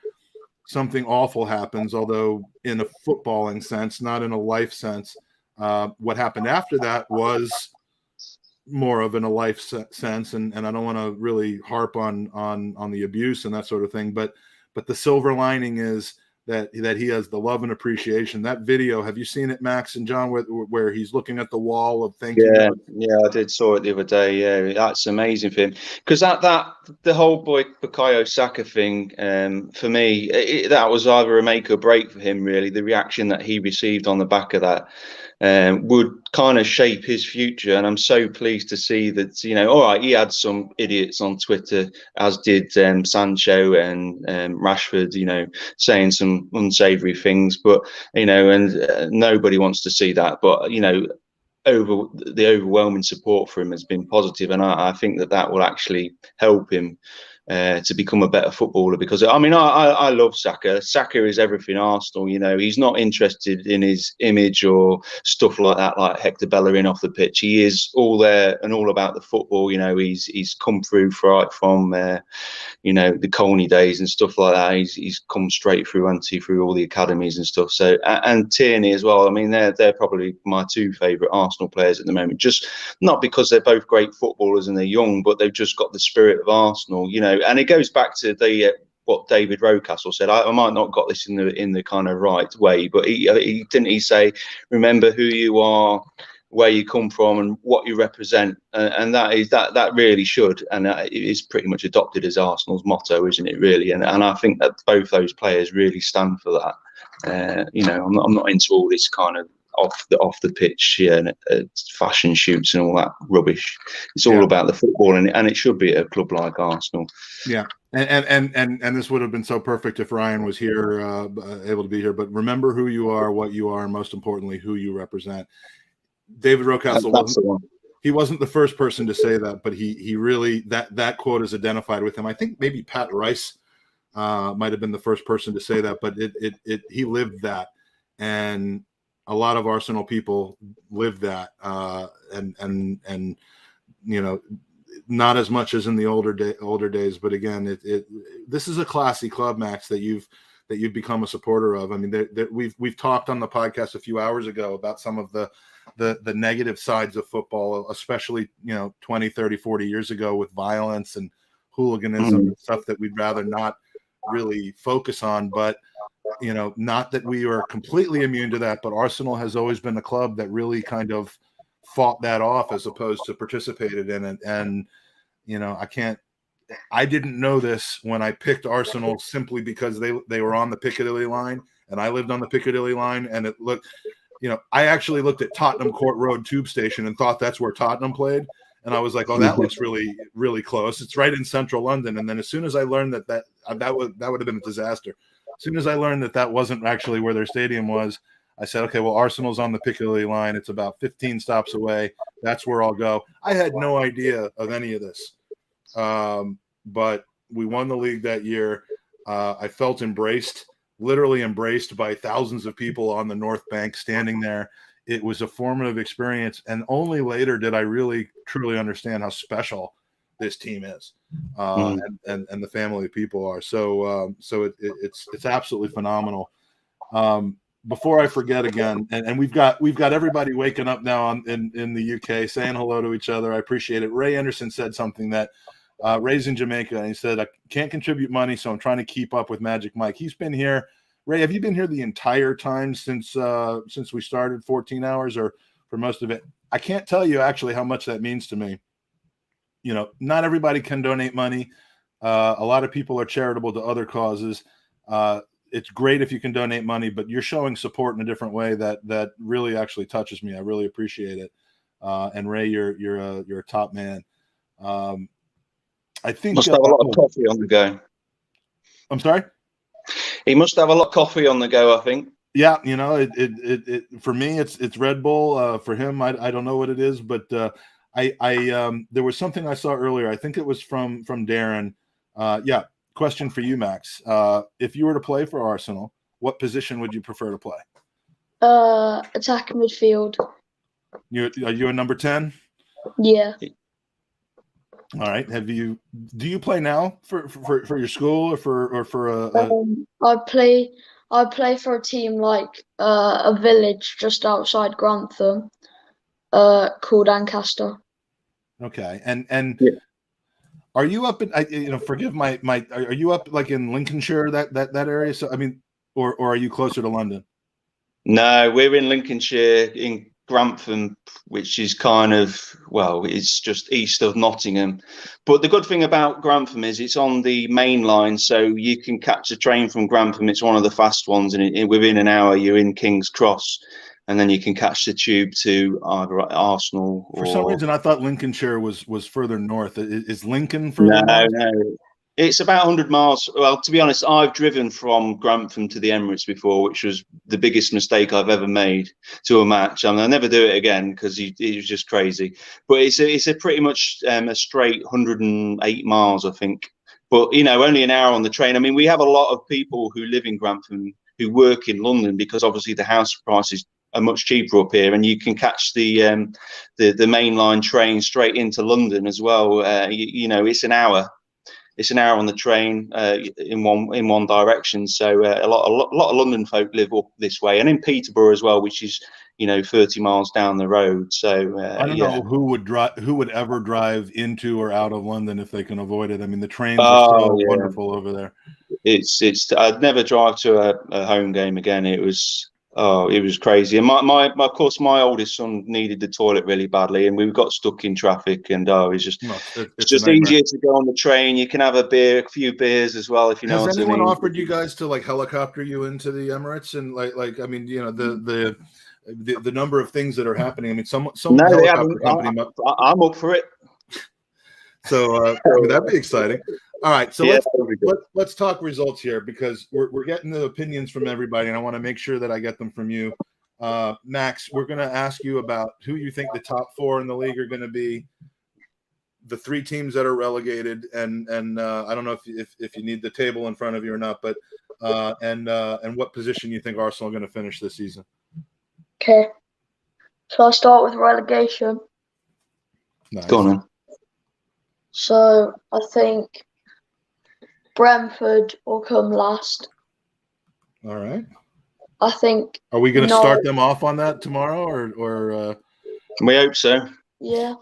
something awful happens, although in a footballing sense, not in a life sense. What happened after that was more of in a life sense, and I don't want to really harp on the abuse and that sort of thing, but the silver lining is that he has the love and appreciation. That video, have you seen it, Max and John, where he's looking at the wall of thank you? Yeah, I did saw it the other day. Yeah, that's amazing for him, because that the whole Bukayo Saka thing, for me, that was either a make or break for him. Really, the reaction that he received on the back of that would kind of shape his future. And I'm so pleased to see that, all right, he had some idiots on Twitter, as did Sancho and Rashford, saying some unsavory things, but, and nobody wants to see that. But, over the overwhelming support for him has been positive, and I think that will actually help him to become a better footballer, because I love Saka. Saka is everything Arsenal. He's not interested in his image or stuff like that, like Hector Bellerin off the pitch. He is all there and all about the football. He's come through from the Colney days and stuff like that. He's come straight through through all the academies and stuff. So, and Tierney as well. I mean, they're probably my two favourite Arsenal players at the moment. Just not because they're both great footballers and they're young, but they've just got the spirit of Arsenal. And it goes back to what David Rocastle said. I might not got this in the kind of right way, but he say, remember who you are, where you come from, and what you represent, and that really should, and it is pretty much adopted as Arsenal's motto, isn't it? Really, and I think that both those players really stand for that. I'm not into all this kind of off the pitch, fashion shoots and all that rubbish. It's all about the football, and it should be at a club like Arsenal. Yeah, and this would have been so perfect if Ryan was here, able to be here. But remember who you are, what you are, and most importantly, who you represent. David Rocastle wasn't the first person to say that, but he really that quote is identified with him. I think maybe Pat Rice might have been the first person to say that, but he lived that, and a lot of Arsenal people live that, and not as much as in the older days, but again, this is a classy club, Max, that you've become a supporter of. I mean, we've talked on the podcast a few hours ago about some of the negative sides of football, especially 20, 30, 40 years ago, with violence and hooliganism and stuff that we'd rather not really focus on. But not that we are completely immune to that, but Arsenal has always been a club that really kind of fought that off as opposed to participated in it. And I didn't know this when I picked Arsenal, simply because they were on the Piccadilly line and I lived on the Piccadilly line, and it looked, I actually looked at Tottenham Court Road tube station and thought that's where Tottenham played. And I was like, oh, that looks really, really close. It's right in central London. And then as soon as I learned that would have been a disaster. As soon as I learned that wasn't actually where their stadium was, I said, okay, well, Arsenal's on the Piccadilly line. It's about 15 stops away. That's where I'll go. I had no idea of any of this. But we won the league that year. I felt embraced, literally embraced by thousands of people on the North Bank standing there. It was a formative experience, and only later did I really truly understand how special this team is, and the family of people are. So it's absolutely phenomenal. Before I forget again, and we've got everybody waking up now in the UK saying hello to each other. I appreciate it. Ray Anderson said something that Ray's in Jamaica, and he said, I can't contribute money, so I'm trying to keep up with Magic Mike. He's been here. Ray, have you been here the entire time since we started 14 hours, or for most of it? I can't tell you actually how much that means to me. You know, not everybody can donate money. A lot of people are charitable to other causes. It's great if you can donate money, but you're showing support in a different way that really actually touches me. I really appreciate it. And Ray, you're a top man. I think must have a lot of coffee on the go. I'm sorry. He must have a lot of coffee on the go, I think. Yeah, you know, it for me it's Red Bull. For him, I don't know what it is, but I there was something I saw earlier. I think it was from Darren. Yeah, question for you, Max. If you were to play for Arsenal, what position would you prefer to play? Attacking midfield. Are you a number 10? Yeah. All right. Do you play now for your school or for I play for a team like a village just outside Grantham, called Ancaster. Okay. And yeah. Are you up in forgive my are you up like in Lincolnshire, that area? So I mean, or are you closer to London? No, we're in Lincolnshire, in Grantham, which is kind of, well, it's just east of Nottingham. But the good thing about Grantham is it's on the main line, so you can catch a train from Grantham. It's one of the fast ones, and within an hour you're in King's Cross, and then you can catch the tube to either Arsenal or... For some reason, I thought Lincolnshire was further north. Is Lincoln further north? No. It's about 100 miles. Well, to be honest, I've driven from Grantham to the Emirates before, which was the biggest mistake I've ever made to a match. I mean, I'll never do it again because it was just crazy. But it's a pretty much a straight 108 miles, I think. But, you know, only an hour on the train. I mean, we have a lot of people who live in Grantham who work in London because obviously the house prices are much cheaper up here, and you can catch the mainline train straight into London as well. You know, it's an hour. It's an hour on the train in one direction. So a lot of London folk live up this way, and in Peterborough as well, which is 30 miles down the road. So I don't know who would ever drive into or out of London if they can avoid it. I mean, the trains are so wonderful over there. I'd never drive to a home game again. It was crazy. And of course, my oldest son needed the toilet really badly, and we got stuck in traffic. And it's just easier to go on the train. You can have a few beers as well, if you know what I mean. Has anyone offered you guys to like helicopter you into the Emirates? And like I mean, the number of things that are happening. I mean, some no, helicopter company. I'm up for it. So I mean, that'd be exciting. All right, so let's talk results here, because we're getting the opinions from everybody, and I want to make sure that I get them from you. Max, we're going to ask you about who you think the top 4 in the league are going to be, the 3 teams that are relegated, and I don't know if you need the table in front of you or not, but and what position you think Arsenal are going to finish this season. Okay, so I'll start with relegation. Nice. Go on, then. So I think Brentford will come last. All right. I think. Are we going to start them off on that tomorrow, or? We hope so. Yeah.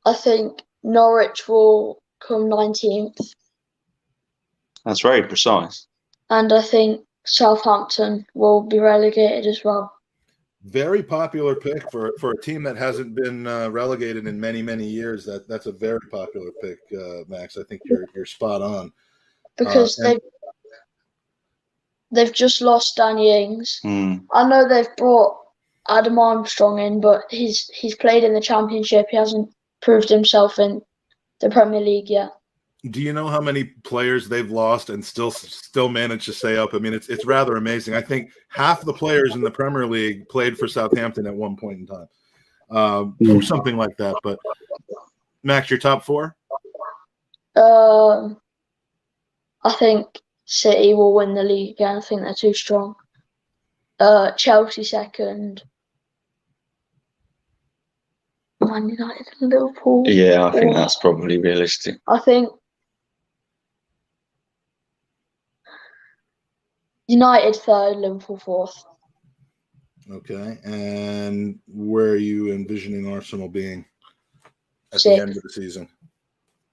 I think Norwich will come 19th. That's very precise. And I think Southampton will be relegated as well. Very popular pick for a team that hasn't been relegated in many years. That's a very popular pick, Max. I think you're spot on. Because they've just lost Danny Ings. I know they've brought Adam Armstrong in, but he's played in the Championship. He hasn't proved himself in the Premier League yet. Do you know how many players they've lost and still managed to stay up? I mean, it's rather amazing. I think half the players in the Premier League played for Southampton at one point in time, or something like that. But Max, your top 4? I think City will win the league again. I think they're too strong. Chelsea second. Man United and Liverpool. Yeah, I think that's probably realistic. I think United third, Liverpool fourth. Okay, and where are you envisioning Arsenal being at Sixth. the end of the season?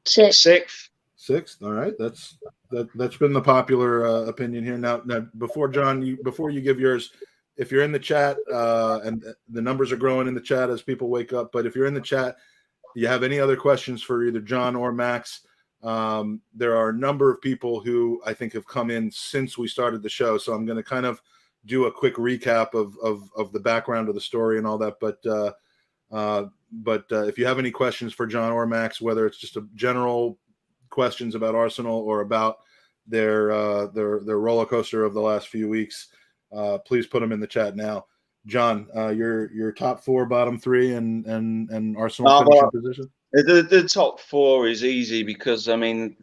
Sixth. Sixth. All right, that's been the popular opinion here. Now, before you give yours, if you're in the chat, and the numbers are growing in the chat as people wake up, but if you're in the chat, you have any other questions for either John or Max? There are a number of people who I think have come in since we started the show, so I'm going to kind of do a quick recap of the background of the story and all that. But if you have any questions for John or Max, whether it's just a general questions about Arsenal or about their roller coaster of the last few weeks, please put them in the chat now. John, your top four, bottom three, and Arsenal finishing position. The top four is easy because, I mean,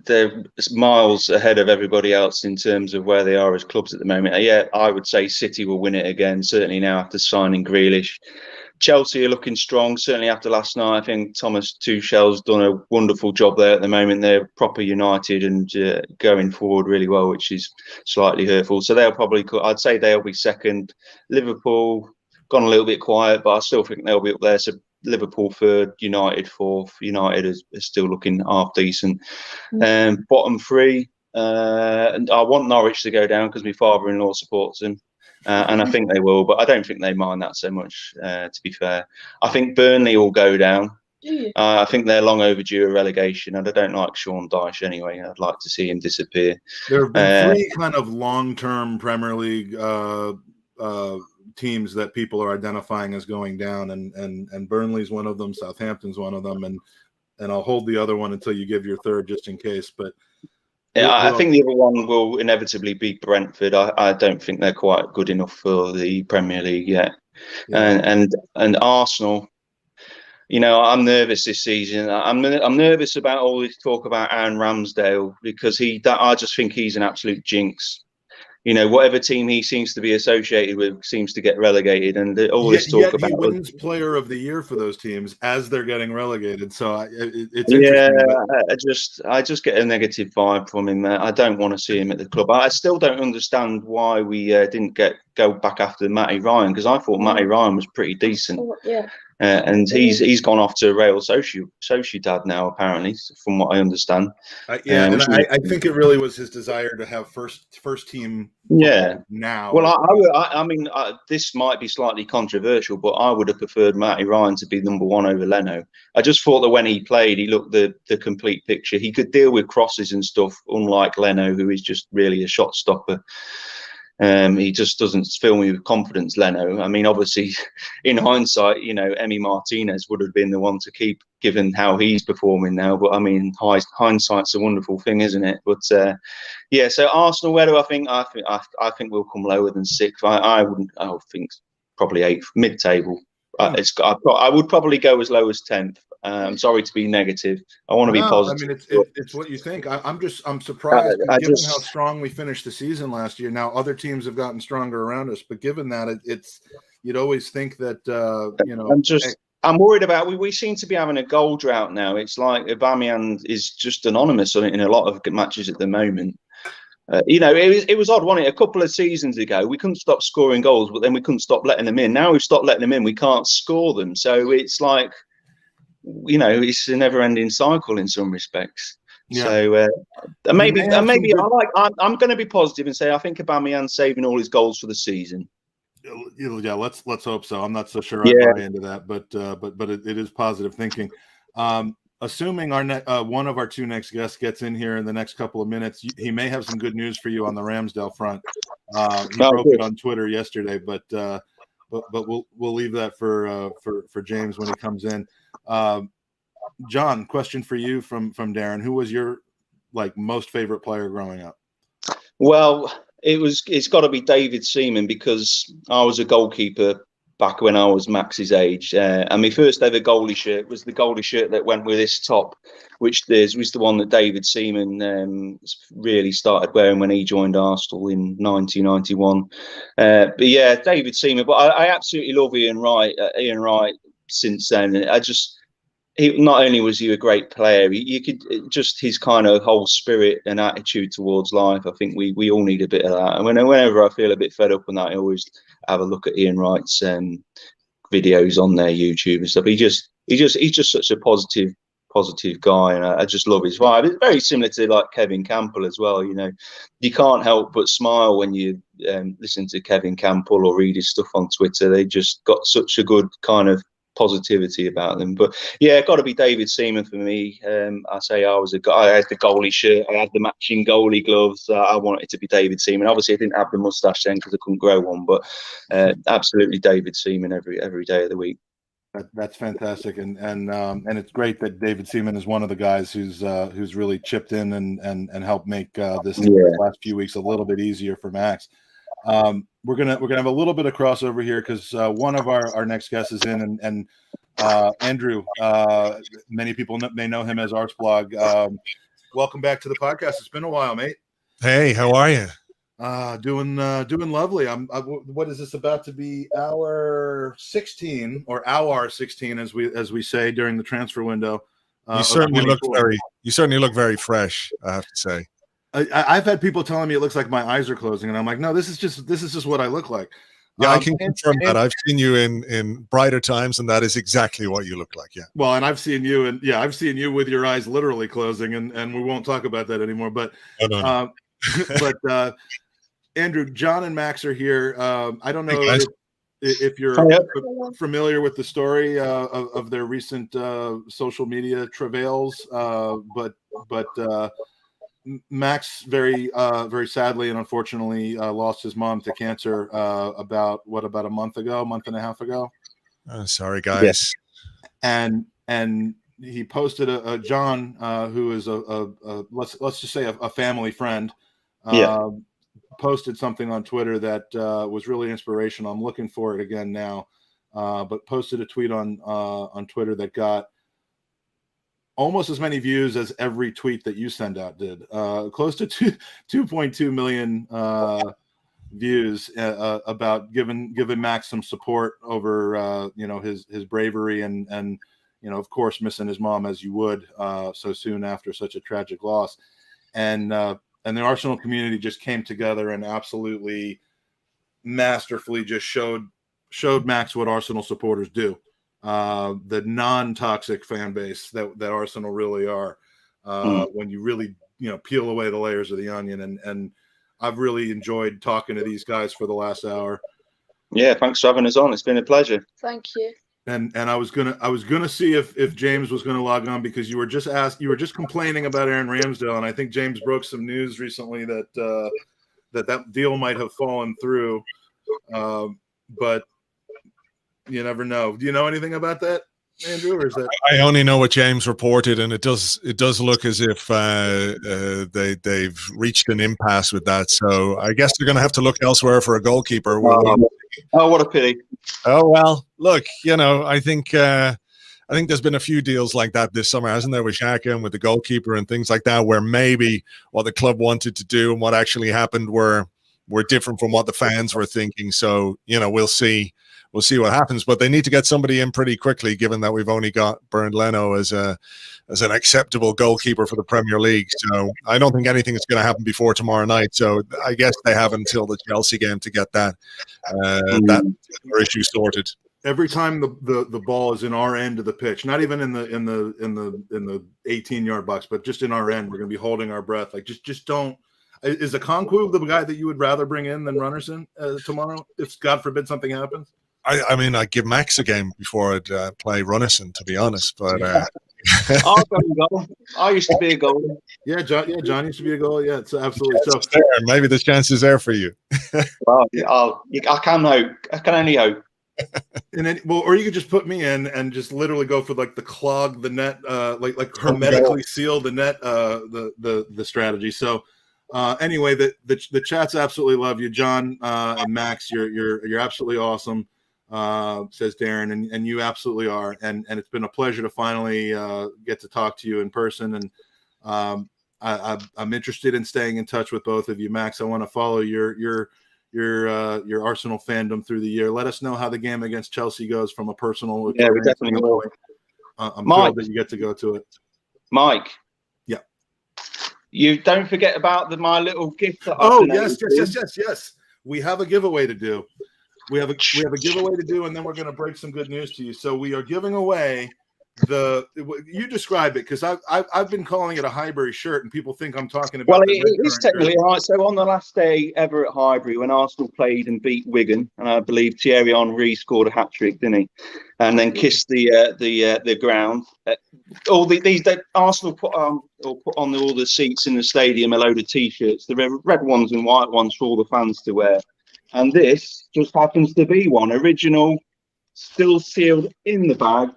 they're miles ahead of everybody else in terms of where they are as clubs at the moment. Yeah, I would say City will win it again, certainly now after signing Grealish. Chelsea are looking strong, certainly after last night. I think Thomas Tuchel's done a wonderful job there at the moment. They're proper united and going forward really well, which is slightly hurtful. So I'd say they'll be second. Liverpool, gone a little bit quiet, but I still think they'll be up there. So Liverpool third, United fourth. United is still looking half decent. Bottom three, and I want Norwich to go down because my father-in-law supports them, and I think they will, but I don't think they mind that so much. To be fair, I think Burnley will go down. I think they're long overdue a relegation, and I don't like Sean Dyche anyway. I'd like to see him disappear. There have been three kind of long-term Premier League teams that people are identifying as going down, and Burnley's one of them, Southampton's one of them, and I'll hold the other one until you give your third just in case. But I think the other one will inevitably be Brentford. I don't think they're quite good enough for the Premier League yet. And Arsenal, you know, I'm nervous this season. I'm nervous about all this talk about Aaron Ramsdale because I just think he's an absolute jinx. You know, whatever team he seems to be associated with seems to get relegated, and all this talk about he wins Player of the Year for those teams as they're getting relegated. So it's interesting. I just get a negative vibe from him. I don't want to see him at the club. I still don't understand why we didn't go back after Matty Ryan, because I thought Matty Ryan was pretty decent. And he's gone off to Real Sociedad now, apparently, from what I understand. I think it really was his desire to have first team. Now. Well, I mean, this might be slightly controversial, but I would have preferred Matty Ryan to be number one over Leno. I just thought that when he played, he looked the complete picture. He could deal with crosses and stuff, unlike Leno, who is just really a shot stopper. He just doesn't fill me with confidence, Leno. I mean, obviously, in hindsight, you know, Emi Martinez would have been the one to keep, given how he's performing now. But I mean, hindsight's a wonderful thing, isn't it? But so Arsenal, where do I think? I think we'll come lower than sixth. I think probably eighth, mid-table. I would probably go as low as 10th. I'm sorry to be negative. I want to be positive. I mean, it's what you think. I'm surprised given how strong we finished the season last year. Now other teams have gotten stronger around us, but given that you'd always think that I'm worried about we seem to be having a goal drought now. It's like Aubameyang is just anonymous in a lot of matches at the moment. You know, it was odd, wasn't it? A couple of seasons ago, we couldn't stop scoring goals, but then we couldn't stop letting them in. Now we've stopped letting them in, we can't score them. So it's like, you know, it's a never-ending cycle in some respects. Yeah. So maybe I'm going to be positive and say I think Aubameyang's saving all his goals for the season. Yeah, let's hope so. I'm not so sure I buy into that, but it is positive thinking. Assuming our one of our two next guests gets in here in the next couple of minutes, he may have some good news for you on the Ramsdale front. He broke it on Twitter yesterday, but we'll leave that for James when he comes in. John, question for you from Darren: who was your most favorite player growing up? Well, it's got to be David Seaman, because I was a goalkeeper back when I was Max's age. And my first ever goalie shirt was the goalie shirt that went with this top, which was the one that David Seaman really started wearing when he joined Arsenal in 1991. But yeah, David Seaman. But I absolutely love Ian Wright. Ian Wright since then. Not only was he a great player, you could just his kind of whole spirit and attitude towards life. I think we all need a bit of that. And whenever I feel a bit fed up on that, I always have a look at Ian Wright's videos on their YouTube and stuff. He's just such a positive guy, and I just love his vibe. It's very similar to like Kevin Campbell as well. You know, you can't help but smile when you listen to Kevin Campbell or read his stuff on Twitter. They just got such a good kind of positivity about them. But yeah, got to be David Seaman for me. I had the goalie shirt, I had the matching goalie gloves. I wanted it to be David Seaman. Obviously I didn't have the mustache then because I couldn't grow one, but absolutely David Seaman every day of the week. That's fantastic, and it's great that David Seaman is one of the guys who's really chipped in and helped make this last few weeks a little bit easier for Max. We're gonna have a little bit of crossover here because one of our next guests is in, and Andrew. Many people may know him as Artsblog. Welcome back to the podcast. It's been a while, mate. Hey, how are you? Doing lovely. What is this about to be? Hour 16 or hour 16, as we say during the transfer window. You certainly look very fresh, I have to say. I've had people telling me it looks like my eyes are closing, and I'm like, no, this is just what I look like. Yeah, I can confirm that. I've seen you in brighter times, and that is exactly what you look like. Yeah. Well, and I've seen you with your eyes literally closing, and we won't talk about that anymore. But no. But Andrew, John, and Max are here. I don't know if you're familiar with the story of their recent social media travails, but Max very sadly and unfortunately lost his mom to cancer about a month and a half ago. Oh, sorry, guys. Yeah. And he posted John, who is let's just say a family friend, posted something on Twitter that was really inspirational. I'm looking for it again now, but posted a tweet on Twitter that got almost as many views as every tweet that you send out did. Close to 2.2 million views about giving Max some support over his bravery and of course missing his mom as you would so soon after such a tragic loss. And the Arsenal community just came together and absolutely masterfully just showed Max what Arsenal supporters do. The non-toxic fan base that Arsenal really are, when you really peel away the layers of the onion, and I've really enjoyed talking to these guys for the last hour. Yeah, thanks for having us on. It's been a pleasure. Thank you. And I was gonna see if James was gonna log on, because you were just complaining about Aaron Ramsdale, and I think James broke some news recently that deal might have fallen through, but you never know. Do you know anything about that, Andrew, or is that? I only know what James reported, and it does look as if they've reached an impasse with that. So I guess they're going to have to look elsewhere for a goalkeeper. Oh, what a pity. Oh well, look, I think there's been a few deals like that this summer, hasn't there, with Xhaka and with the goalkeeper and things like that, where maybe what the club wanted to do and what actually happened were different from what the fans were thinking. So we'll see. We'll see what happens, but they need to get somebody in pretty quickly, given that we've only got Bernd Leno as an acceptable goalkeeper for the Premier League. So I don't think anything is going to happen before tomorrow night. So I guess they have until the Chelsea game to get that issue sorted. Every time the ball is in our end of the pitch, not even in the 18-yard box, but just in our end, we're going to be holding our breath. Like just don't. Is Okonkwo the guy that you would rather bring in than Runnerson tomorrow, if God forbid something happens? I mean, I'd give Max a game before I'd play Runnison, to be honest. But I'll go and goal. I used to be a goalie. Yeah, John used to be a goalie. Yeah, it's absolutely so. Maybe the chance is there for you. Well, I can hope. I can only hope. And then, or you could just put me in and just literally go for like the clog the net, like hermetically seal the net, the strategy. So. Anyway, the chats absolutely love you, John and Max. You're absolutely awesome. says Darren, and you absolutely are. And it's been a pleasure to finally get to talk to you in person. And I'm interested in staying in touch with both of you. Max, I want to follow your Arsenal fandom through the year. Let us know how the game against Chelsea goes from a personal. Yeah, we definitely will. I'm Mike, thrilled that you get to go to it. Mike. Yeah. You don't forget about my little gift. That Yes. We have a giveaway to do. We have a giveaway to do, and then we're going to break some good news to you. So we are giving away you describe it, because I've been calling it a Highbury shirt, and people think I'm talking about. Well, it is technically right. So on the last day ever at Highbury, when Arsenal played and beat Wigan, and I believe Thierry Henry scored a hat trick, didn't he? And then kissed the ground. Arsenal put on all the seats in the stadium a load of T-shirts, the red ones and white ones for all the fans to wear. And this just happens to be one original, still sealed in the bag,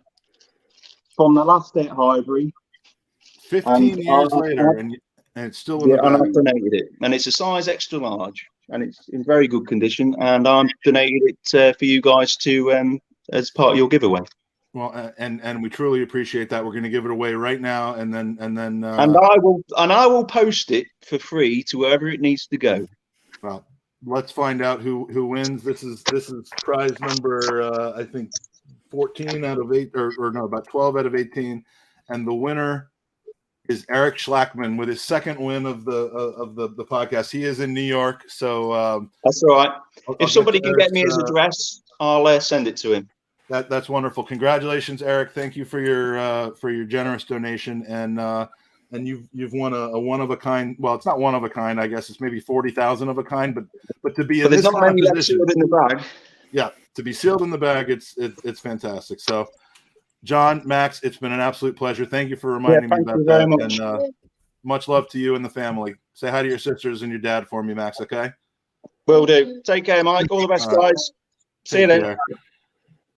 from the last day at Highbury. 15 years later, and it's still in the bag. And I've donated it. And it's a size extra large, and it's in very good condition. And I'm donated it for you guys to as part of your giveaway. Well, and we truly appreciate that. We're going to give it away right now, and I will post it for free to wherever it needs to go. Well, let's find out who wins. This is prize number I think 14 out of 8, or no, about 12 out of 18, and the winner is Eric Schlackman with his second win of the podcast. He is in New York, so that's all right. If somebody can get me his address, I'll send it to him. That's wonderful. Congratulations, Eric. Thank you for your generous donation, and you've won a one of a kind. Well, it's not one of a kind. I guess it's maybe 40,000 of a kind, but to be in this kind of position, in the bag. Yeah, to be sealed in the bag, it's fantastic. So, John, Max, it's been an absolute pleasure. Thank you for reminding me about that. Much. And much love to you and the family. Say hi to your sisters and your dad for me, Max. Okay. Will do. Take care, Mike. All the best, guys. See you then.